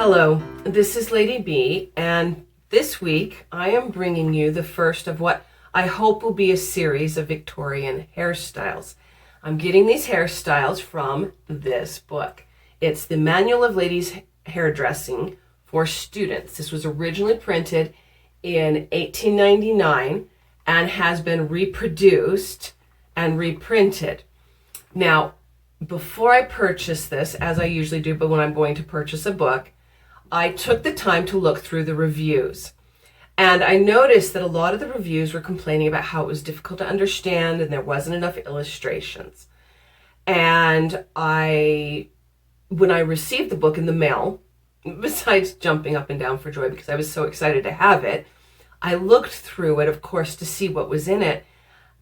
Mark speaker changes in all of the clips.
Speaker 1: Hello, this is Lady B, and this week I am bringing you the first of what I hope will be a series of Victorian hairstyles. I'm getting these hairstyles from this book. It's the Manual of Ladies Hairdressing for Students. This was originally printed in 1899 and has been reproduced and reprinted. Now, before I purchased this, as I usually do, but when I'm going to purchase a book, I took the time to look through the reviews. And I noticed that a lot of the reviews were complaining about how it was difficult to understand and there wasn't enough illustrations. And when I received the book in the mail, besides jumping up and down for joy because I was so excited to have it, I looked through it, of course, to see what was in it.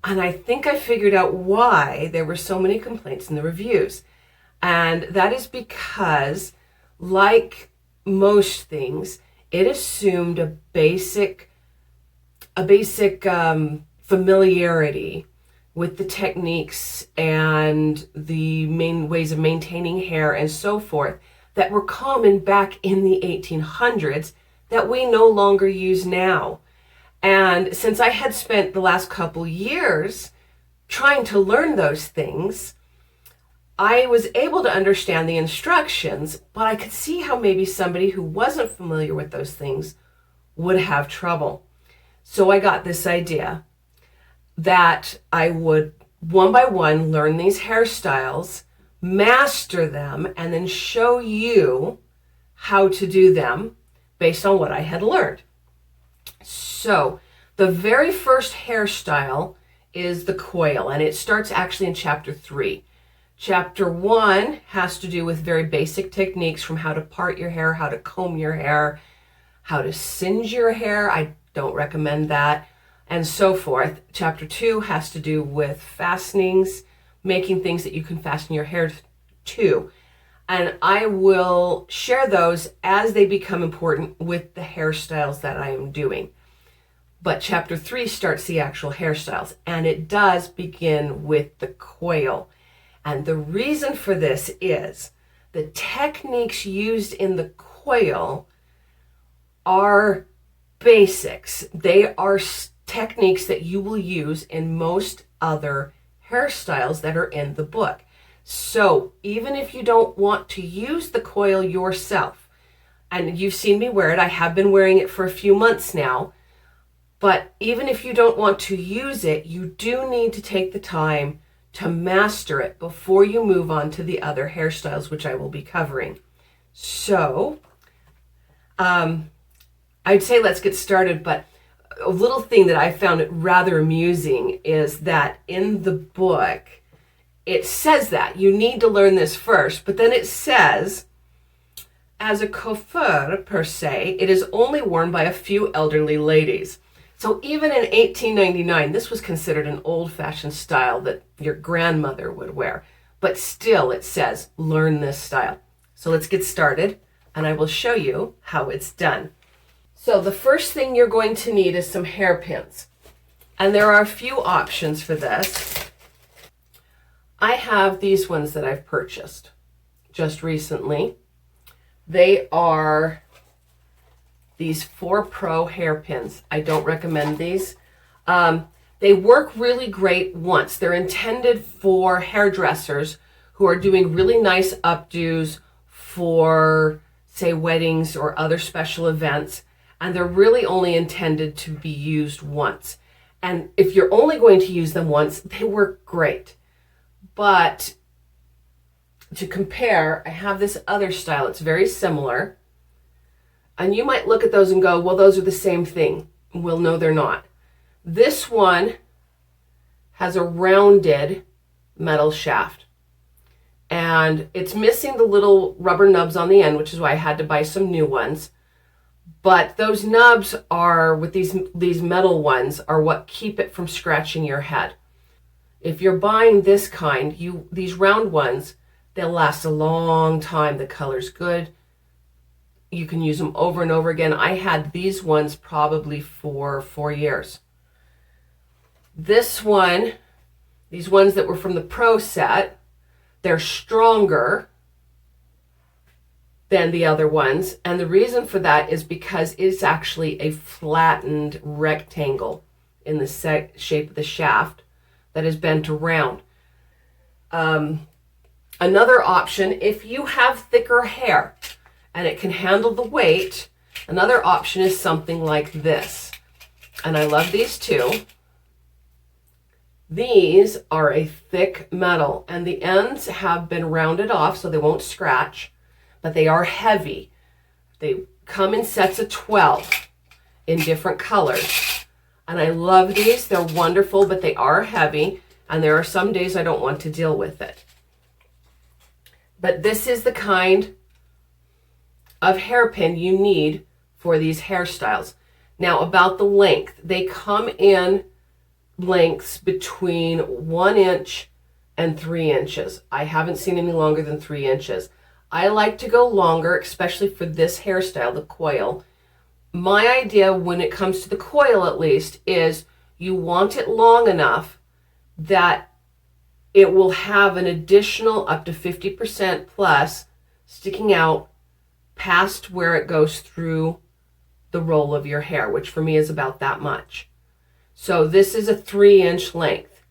Speaker 1: And I think I figured out why there were so many complaints in the reviews. And that is because, like most things, it assumed a basic familiarity with the techniques and the main ways of maintaining hair and so forth that were common back in the 1800s that we no longer use now. And since I had spent the last couple years trying to learn those things, I was able to understand the instructions, but I could see how maybe somebody who wasn't familiar with those things would have trouble. So I got this idea that I would one by one learn these hairstyles, master them, and then show you how to do them based on what I had learned. So the very first hairstyle is the coil, and it starts actually in chapter 3. Chapter 1 has to do with very basic techniques from how to part your hair, how to comb your hair, how to singe your hair. I don't recommend that, and so forth. Chapter 2 has to do with fastenings, making things that you can fasten your hair to. And I will share those as they become important with the hairstyles that I am doing. But chapter 3 starts the actual hairstyles, and it does begin with the coil. And the reason for this is the techniques used in the coil are basics. They are techniques that you will use in most other hairstyles that are in the book. So even if you don't want to use the coil yourself, and you've seen me wear it, I have been wearing it for a few months now, but even if you don't want to use it, you do need to take the time to master it before you move on to the other hairstyles, which I will be covering. So I'd say let's get started, but a little thing that I found rather amusing is that in the book, it says that you need to learn this first, but then it says, as a coiffure per se, it is only worn by a few elderly ladies. So even in 1899, this was considered an old-fashioned style that your grandmother would wear. But still, it says, learn this style. So let's get started, and I will show you how it's done. So the first thing you're going to need is some hairpins. And there are a few options for this. I have these ones that I've purchased just recently. They are these 4 Pro hairpins. I don't recommend these. They work really great once. They're intended for hairdressers who are doing really nice updos for, say, weddings or other special events. And they're really only intended to be used once. And if you're only going to use them once, they work great. But to compare, I have this other style. It's very similar. And you might look at those and go, well, those are the same thing. Well, no, they're not. This one has a rounded metal shaft. And it's missing the little rubber nubs on the end, which is why I had to buy some new ones. But those nubs are, with these metal ones, are what keep it from scratching your head. If you're buying this kind, these round ones, they'll last a long time. The color's good. You can use them over and over again. I had these ones probably for 4 years. This one, these ones that were from the Pro set, they're stronger. than the other ones. And the reason for that is because it's actually a flattened rectangle in the shape of the shaft that is bent around. Another option, if you have thicker hair and it can handle the weight, another option is something like this. And I love these too. These are a thick metal, and the ends have been rounded off so they won't scratch, but they are heavy. They come in sets of 12 in different colors. And I love these. They're wonderful, but they are heavy, and there are some days I don't want to deal with it. But this is the kind of hairpin you need for these hairstyles. Now, about the length, they come in lengths between 1 inch and 3 inches. I haven't seen any longer than 3 inches. I like to go longer, especially for this hairstyle, the coil. My idea when it comes to the coil, at least, is you want it long enough that it will have an additional up to 50% plus sticking out past where it goes through the roll of your hair, which for me is about that much. So this is a 3-inch length.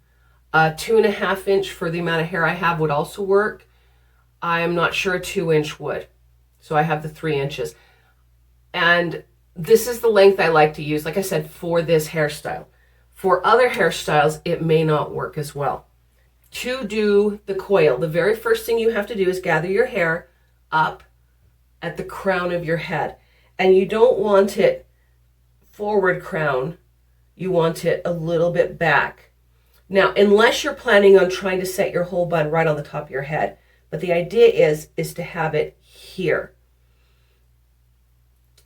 Speaker 1: 2.5 inch for the amount of hair I have would also work. I'm not sure a 2-inch would. So I have the 3 inches. And this is the length I like to use, like I said, for this hairstyle. For other hairstyles, it may not work as well. To do the coil, the very first thing you have to do is gather your hair up at the crown of your head. And you don't want it forward crown. You want it a little bit back. Now, unless you're planning on trying to set your whole bun right on the top of your head, but the idea is to have it here.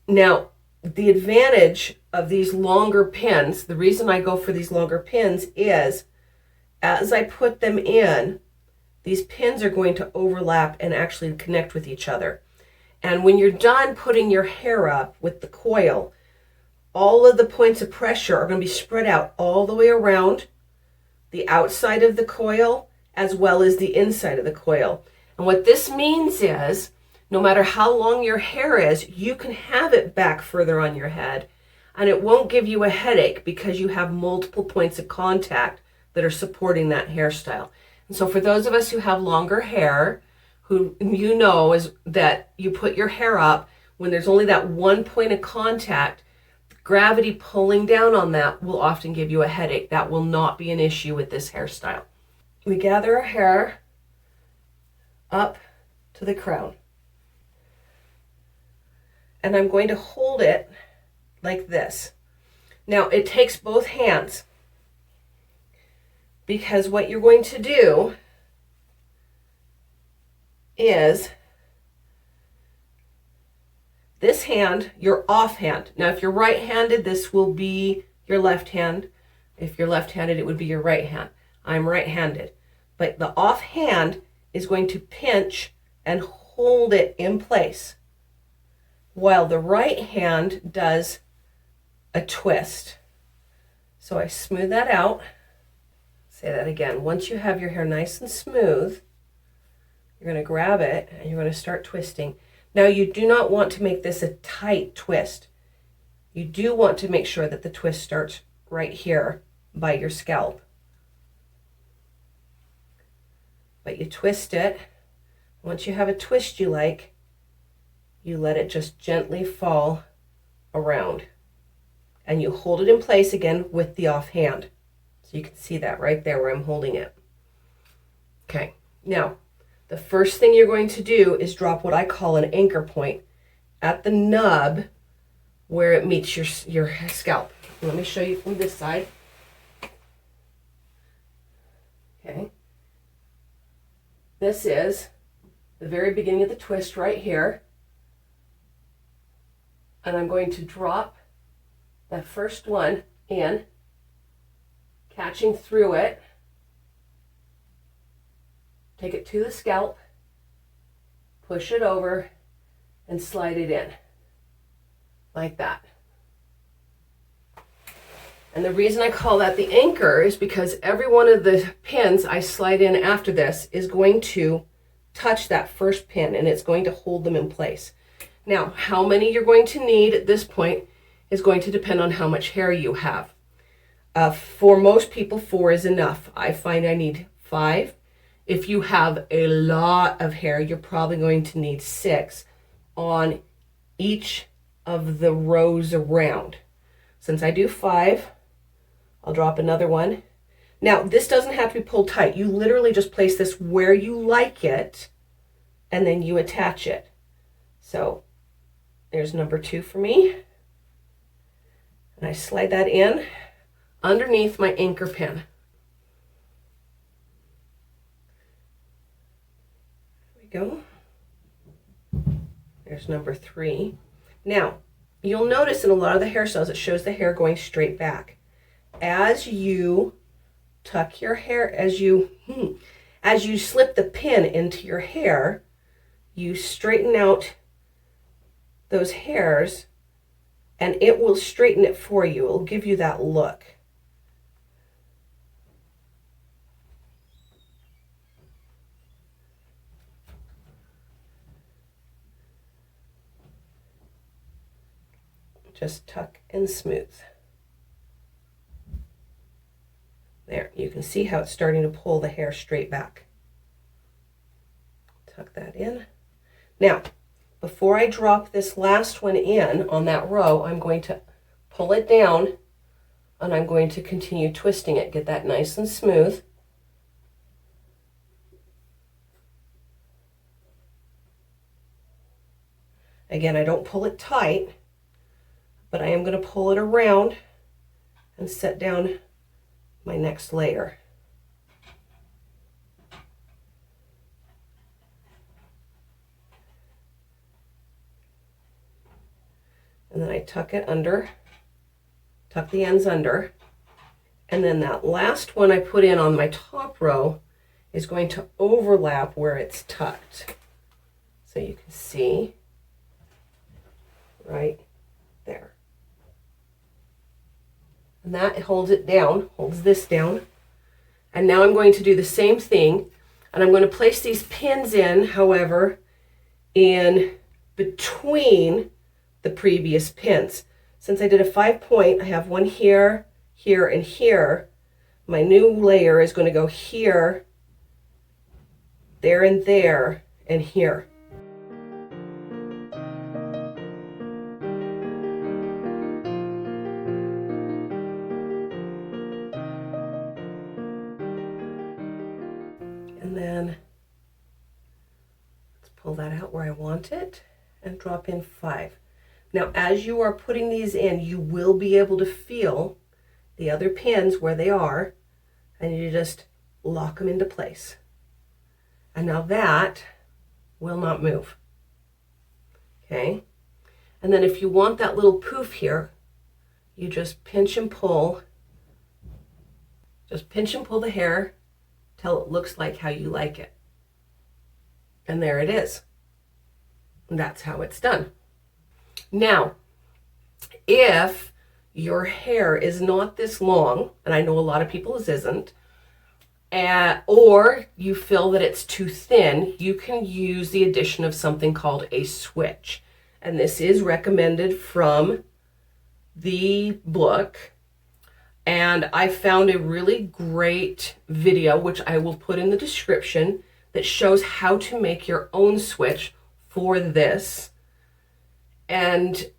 Speaker 1: Now, the advantage of these longer pins, the reason I go for these longer pins is as I put them in, these pins are going to overlap and actually connect with each other. And when you're done putting your hair up with the coil, all of the points of pressure are going to be spread out all the way around the outside of the coil as well as the inside of the coil. And what this means is no matter how long your hair is, you can have it back further on your head and it won't give you a headache because you have multiple points of contact that are supporting that hairstyle. And so for those of us who have longer hair, who you know is that you put your hair up when there's only that one point of contact, gravity pulling down on that will often give you a headache. That will not be an issue with this hairstyle. We gather our hair up to the crown. And I'm going to hold it like this. Now it takes both hands because what you're going to do is this hand, your off hand. Now, if you're right-handed, this will be your left hand. If you're left-handed, it would be your right hand. I'm right-handed. But the off hand is going to pinch and hold it in place, while the right hand does a twist. So I smooth that out. Say that again. Once you have your hair nice and smooth, you're going to grab it and you're going to start twisting. Now, you do not want to make this a tight twist. You do want to make sure that the twist starts right here by your scalp. But you twist it. Once you have a twist you like, you let it just gently fall around. And you hold it in place again with the off hand. So you can see that right there where I'm holding it. Okay, now, the first thing you're going to do is drop what I call an anchor point at the nub where it meets your scalp. Let me show you from this side. Okay. This is the very beginning of the twist right here. And I'm going to drop that first one in, catching through it. Take it to the scalp, push it over, and slide it in, like that. And the reason I call that the anchor is because every one of the pins I slide in after this is going to touch that first pin, and it's going to hold them in place. Now, how many you're going to need at this point is going to depend on how much hair you have. For most people, 4 is enough. I find I need 5. If you have a lot of hair, you're probably going to need 6 on each of the rows around. Since I do 5, I'll drop another one. Now, this doesn't have to be pulled tight. You literally just place this where you like it, and then you attach it. So there's number 2 for me. And I slide that in underneath my anchor pin. There we go. There's number 3. Now, you'll notice in a lot of the hairstyles, it shows the hair going straight back. As you tuck your hair, as you slip the pin into your hair, you straighten out those hairs, and it will straighten it for you. It will give you that look. Just tuck and smooth. There, you can see how it's starting to pull the hair straight back. Tuck that in. Now, before I drop this last one in on that row, I'm going to pull it down, and I'm going to continue twisting it. Get that nice and smooth. Again, I don't pull it tight, but I am going to pull it around and set down my next layer. And then I tuck it under, tuck the ends under, and then that last one I put in on my top row is going to overlap where it's tucked. So you can see right there. And that holds it down, holds this down. And now I'm going to do the same thing, and I'm going to place these pins in, however, in between the previous pins. Since I did a 5-point, I have one here, here, and here. My new layer is going to go here, there, and here. And then let's pull that out where I want it and drop in 5. Now, as you are putting these in, you will be able to feel the other pins where they are, and you just lock them into place. And now that will not move. Okay? And then if you want that little poof here, you just pinch and pull. Just pinch and pull the hair till it looks like how you like it. And there it is. And that's how it's done. Now, if your hair is not this long, and I know a lot of people's isn't, or you feel that it's too thin, you can use the addition of something called a switch. And this is recommended from the book. And I found a really great video, which I will put in the description, that shows how to make your own switch for this. And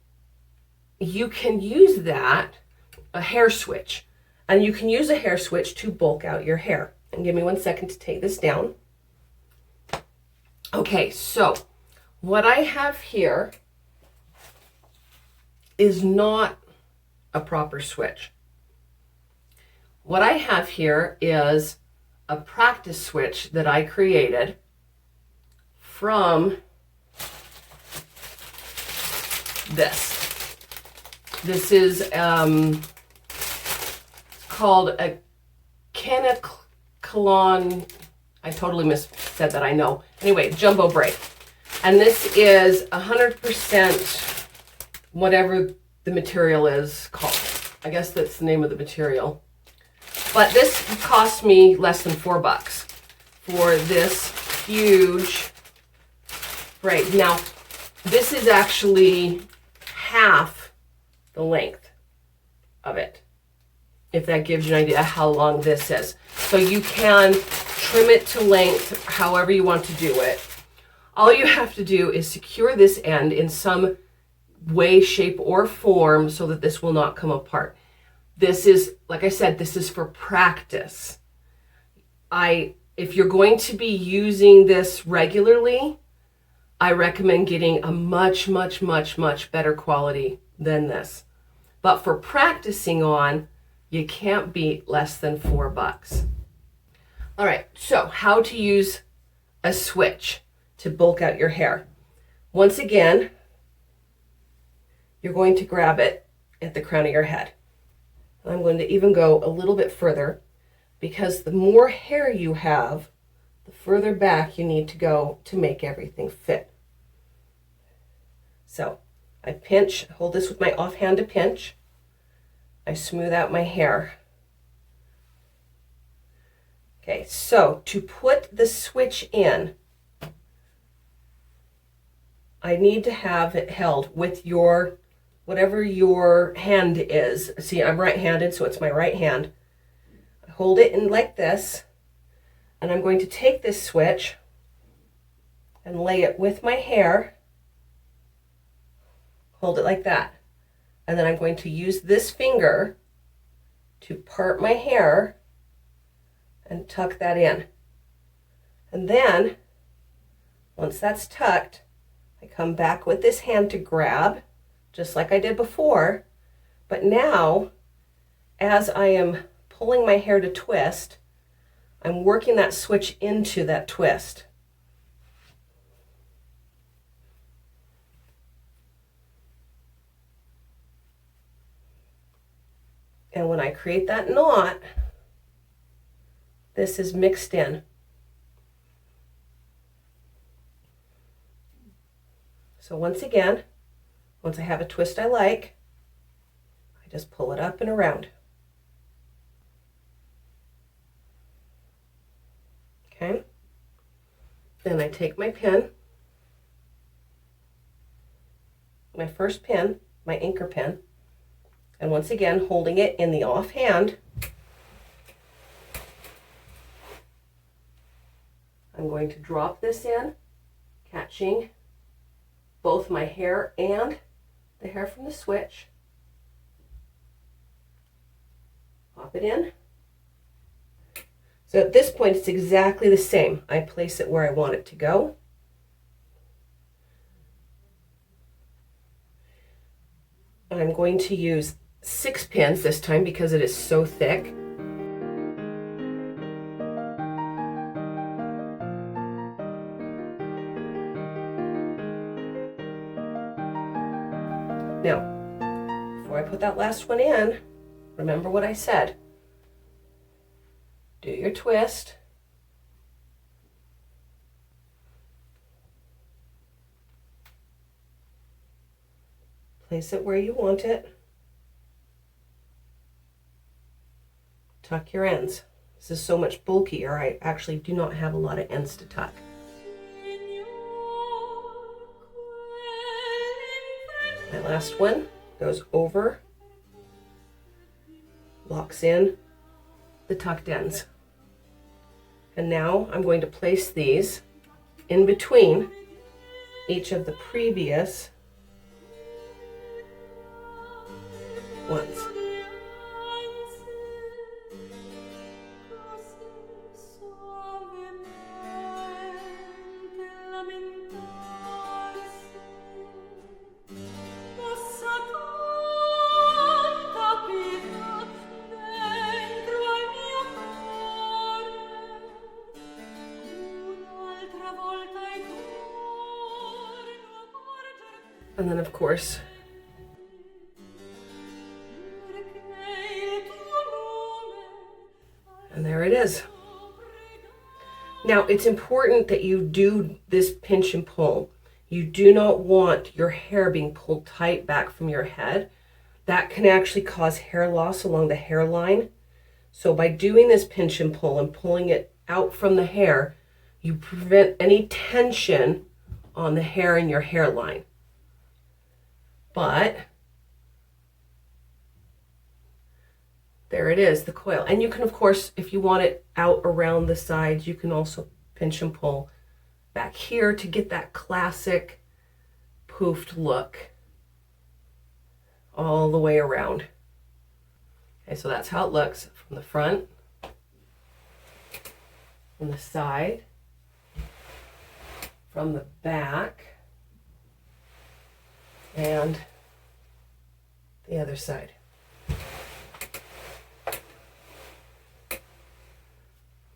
Speaker 1: you can use that, a hair switch, and you can use a hair switch to bulk out your hair. And give me 1 second to take this down. Okay, so what I have here is not a proper switch. What I have here is a practice switch that I created from this. This is called a quell'infelice. I totally said that, I know. Anyway, jumbo braid. And this is 100% whatever the material is called. I guess that's the name of the material. But this cost me less than $4 for this huge. Right, now this is actually half the length of it, if that gives you an idea how long this is. So you can trim it to length however you want to do it. All you have to do is secure this end in some way, shape, or form so that this will not come apart. This is, like I said, this is for practice. If you're going to be using this regularly, I recommend getting a much, much, much, much better quality than this. But for practicing on, you can't beat less than $4. All right, so how to use a switch to bulk out your hair. Once again, you're going to grab it at the crown of your head. I'm going to even go a little bit further, because the more hair you have, the further back you need to go to make everything fit. So I pinch, hold this with my offhand to pinch. I smooth out my hair. Okay, so to put the switch in, I need to have it held with your, whatever your hand is. See, I'm right-handed, so it's my right hand. I hold it in like this, and I'm going to take this switch and lay it with my hair. Hold it like that. And then I'm going to use this finger to part my hair and tuck that in. And then, once that's tucked, I come back with this hand to grab, just like I did before. But now, as I am pulling my hair to twist, I'm working that switch into that twist. And when I create that knot, this is mixed in. So once again, once I have a twist I like, I just pull it up and around. Okay. Then I take my pin, my first pin, my anchor pin, and once again, holding it in the offhand, I'm going to drop this in, catching both my hair and the hair from the switch. Pop it in. So at this point, it's exactly the same. I place it where I want it to go. And I'm going to use 6 pins this time because it is so thick. Now, before I put that last one in, remember what I said. Do your twist. Place it where you want it. Tuck your ends. This is so much bulkier, I actually do not have a lot of ends to tuck. My last one goes over, locks in the tucked ends. And now I'm going to place these in between each of the previous ones. And then, of course, and there it is. Now, it's important that you do this pinch and pull. You do not want your hair being pulled tight back from your head. That can actually cause hair loss along the hairline. So by doing this pinch and pull and pulling it out from the hair, You prevent any tension on the hair in your hairline. But there it is, the coil. And you can, of course, if you want it out around the sides, you can also pinch and pull back here to get that classic poofed look all the way around. Okay, so that's how it looks from the front, from the side, from the back, and the other side.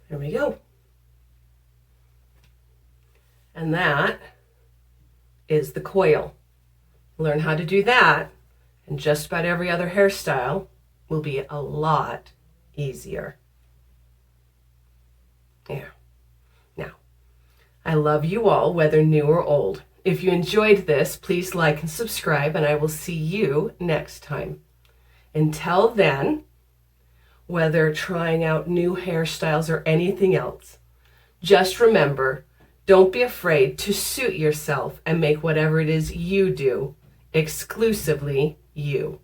Speaker 1: There we go. And that is the coil. Learn how to do that, and just about every other hairstyle will be a lot easier. Yeah. Now, I love you all, whether new or old. If you enjoyed this, please like and subscribe, and I will see you next time. Until then, whether trying out new hairstyles or anything else, just remember, don't be afraid to suit yourself and make whatever it is you do exclusively you.